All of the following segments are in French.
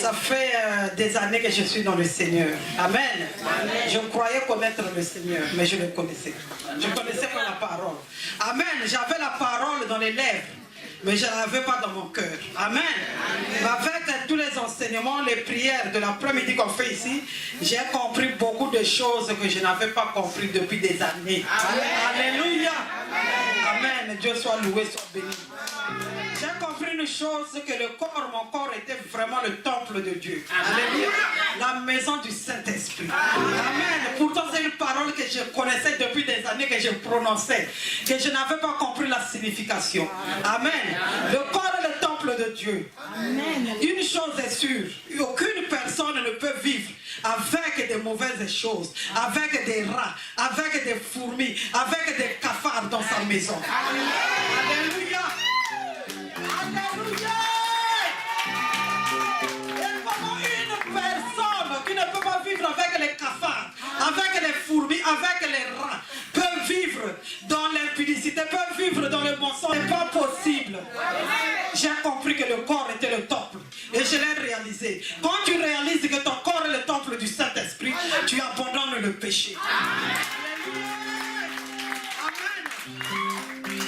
Ça fait des années que je suis dans le Seigneur. Amen. Je croyais connaître le Seigneur, mais je le connaissais. Je connaissais pas la parole. Amen. J'avais la parole dans les lèvres, mais je ne l'avais pas dans mon cœur. Amen. Avec tous les enseignements, les prières de l'après-midi qu'on fait ici, j'ai compris beaucoup de choses que je n'avais pas compris depuis des années. Amen. Alléluia. Amen. Dieu soit loué, soit béni. J'ai compris une chose, que mon corps était vraiment le temple de Dieu. Alléluia. La maison du Saint-Esprit. Amen. Pourtant, c'est une parole que je connaissais depuis des années, que je prononçais, que je n'avais pas compris la signification. Amen. Le corps est le temple de Dieu. Amen. Une chose est sûre, aucune personne ne peut vivre avec des mauvaises choses, avec des rats, avec des fourmis, avec des cafards dans sa maison. Alléluia. Alléluia. Et comment une personne qui ne peut pas vivre avec les cafards, avec les fourmis, avec les rats, peut vivre dans l'impudicité, peut vivre dans le mensonge? Ce n'est pas possible. J'ai compris que le corps était le temple. Et je l'ai réalisé. Quand tu réalises que ton corps est le temple du Saint-Esprit, tu abandonnes le péché. Alléluia. Amen.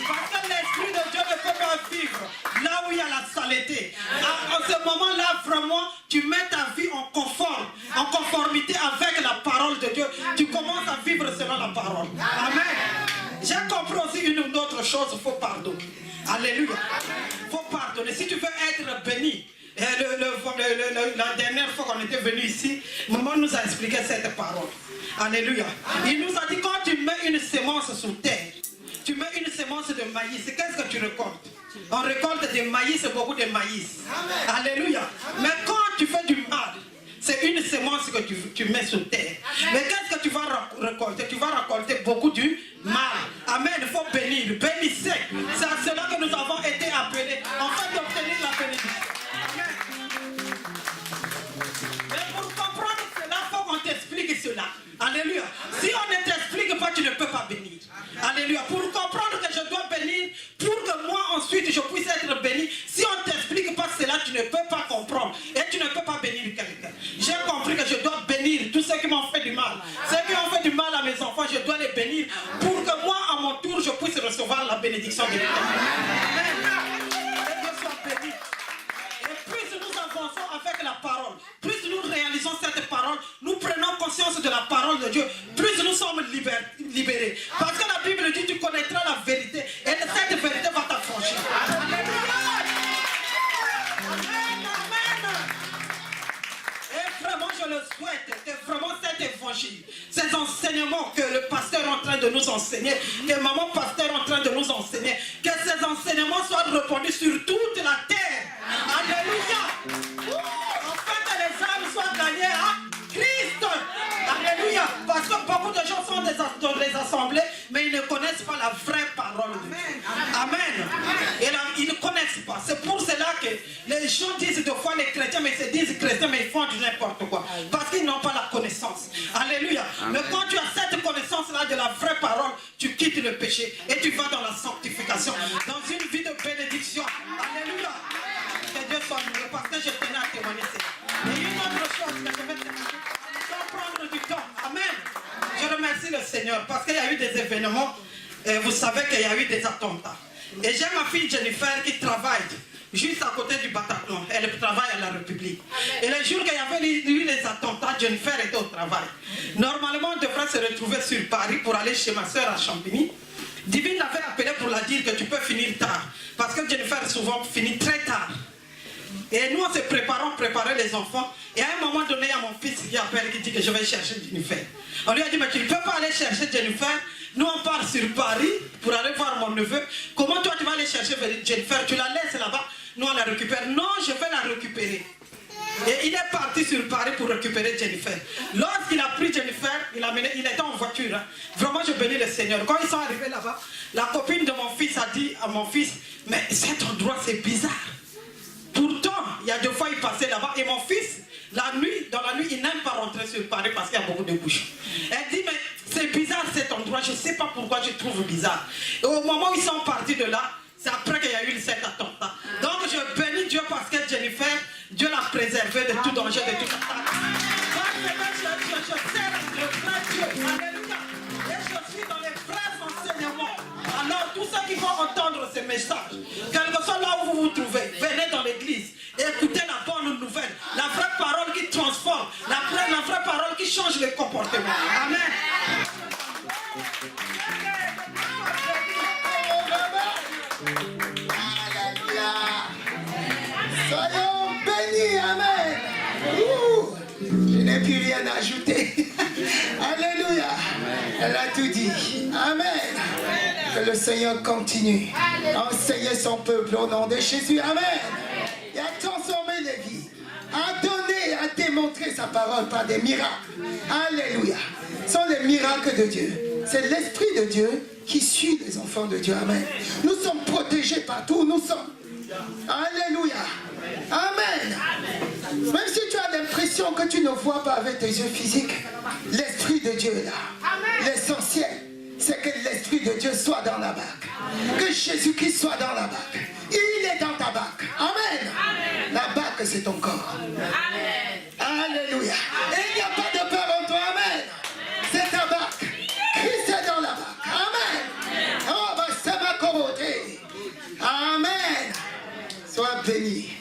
Parce que l'Esprit de Dieu ne peut pas vivre là où il y a la saleté. En ce moment-là, vraiment, tu mets ta vie en conformité avec la parole de Dieu. Tu commences à vivre selon la parole. Amen. J'ai compris aussi une autre chose, il faut pardonner. Alléluia. Il faut pardonner. Si tu veux être béni, la dernière fois qu'on était venu ici, maman nous a expliqué cette parole. Alléluia. Il nous a dit, quand tu mets une sémence sur terre, tu mets une sémence de maïs, qu'est-ce que tu récoltes? On récolte des maïs, beaucoup de maïs. Alléluia. Mais quand tu fais du mal, c'est une sémence que tu mets sur terre. Mais qu'est-ce que tu vas récolter? Tu vas récolter beaucoup du mal. Amen. Il faut bénir. Bénissez. C'est à cela que nous avons été appelés, en fait, d'obtenir la bénédiction. Mais pour comprendre cela, il faut qu'on t'explique cela. Alléluia. Si on ne t'explique pas, tu ne peux pas bénir. Alléluia. Pour comprendre que je dois bénir, pour que moi ensuite je puisse être béni, si on ne t'explique pas cela, tu ne peux pas comprendre. Et tu ne peux pas bénir quelqu'un. J'ai compris que je dois bénir tous ceux qui m'ont fait du mal. Ceux qui ont fait du mal à mes enfants, je dois les bénir pour que moi, à mon tour, je puisse recevoir la bénédiction de Dieu. Amen. Que Dieu soit béni. Et plus nous avançons avec la parole, plus nous réalisons cette parole, nous prenons conscience de la parole de Dieu, plus nous sommes libérés. Parce que la Bible dit, tu connaîtras la vérité et cette vérité va t'affranchir. Alléluia. Amen, amen. Et vraiment, je le souhaite, que vraiment cet évangile, ces enseignements que le pasteur est en train de nous enseigner, que maman pasteur est en train de nous enseigner, que ces enseignements soient répandus sur toute la terre. Alléluia. Afin que les âmes soient gagnées à Christ. Alléluia. Parce que beaucoup de gens sont dans les assemblées, mais ils ne connaissent pas la vraie parole de Dieu. Amen. Et là, ils ne connaissent pas. C'est pour cela que les gens disent deux fois les chrétiens, mais ils se disent chrétiens, mais ils font du n'importe quoi. Parce qu'ils n'ont pas la connaissance. Alléluia. Mais quand tu as cette connaissance-là de la vraie parole, tu quittes le péché et tu vas dans la sanctification, dans une vie de bénédiction. Alléluia. Que Dieu soit loué, parce que je tenais à témoigner ça. Et une autre chose que je vais témoigner, sans prendre du temps. Amen. Je remercie le Seigneur parce qu'il y a eu des événements. Et vous savez qu'il y a eu des attentats. Et j'ai ma fille Jennifer qui travaille juste à côté du Bataclan. Elle travaille à la République. Et le jour qu'il y avait eu les attentats, Jennifer était au travail. Normalement, on devrait se retrouver sur Paris pour aller chez ma soeur à Champigny. Divine l'avait appelé pour la dire que tu peux finir tard. Parce que Jennifer souvent finit très tard. Et nous, on se préparait les enfants. Et à un moment donné, il y a mon fils qui appelle, qui dit que je vais chercher Jennifer. On lui a dit, mais tu ne peux pas aller chercher Jennifer. Nous, on part sur Paris pour aller voir mon neveu. Comment toi, tu vas aller chercher Jennifer? Tu la laisses là-bas, nous, on la récupère. Non, je vais la récupérer. Et il est parti sur Paris pour récupérer Jennifer. Lorsqu'il a pris Jennifer, il était en voiture. Hein. Vraiment, je bénis le Seigneur. Quand ils sont arrivés là-bas, la copine de mon fils a dit à mon fils, mais cet endroit, c'est bizarre. Pourtant, il y a 2 fois, il passait là-bas. Et mon fils, dans la nuit, il n'aime pas rentrer sur Paris parce qu'il y a beaucoup de bouchons. Elle dit, mais c'est bizarre cet endroit. Je ne sais pas pourquoi je trouve bizarre. Et au moment où ils sont partis de là, c'est après qu'il y a eu cet attentat. Donc, je bénis Dieu parce que Jennifer Dieu l'a préservé de tout danger, de toute attaque. Je sers le vrai Dieu. Alléluia. Et je suis dans les vrais enseignements. Alors, tous ceux qui vont entendre ce message, quel que soit là où vous vous trouvez, venez dans l'église et écoutez la bonne nouvelle, la vraie parole qui transforme, la vraie parole qui change les comportements. Amen. Alléluia. Soyons bénis. Amen. Je n'ai plus rien à ajouter. Alléluia. Elle a tout dit. Amen. Que le Seigneur continue à enseigner son peuple au nom de Jésus. Amen. Et à transformer les vies. À donner, à démontrer sa parole par des miracles. Alléluia. Ce sont les miracles de Dieu. C'est l'Esprit de Dieu qui suit les enfants de Dieu. Amen. Nous sommes protégés partout où nous sommes. Alléluia. Amen. Même si tu as l'impression que tu ne vois pas avec tes yeux physiques, l'Esprit de Dieu est là. L'essentiel, c'est que l'Esprit de Dieu soit dans la barque. Que Jésus-Christ soit dans la barque. Il est dans ta barque. Amen. La barque, c'est ton corps. Alléluia. Et il n'y a pas de peur en toi. Amen. C'est ta barque. Christ est dans la barque. Amen. Oh, bah, ça va corroder. Amen. Sois béni.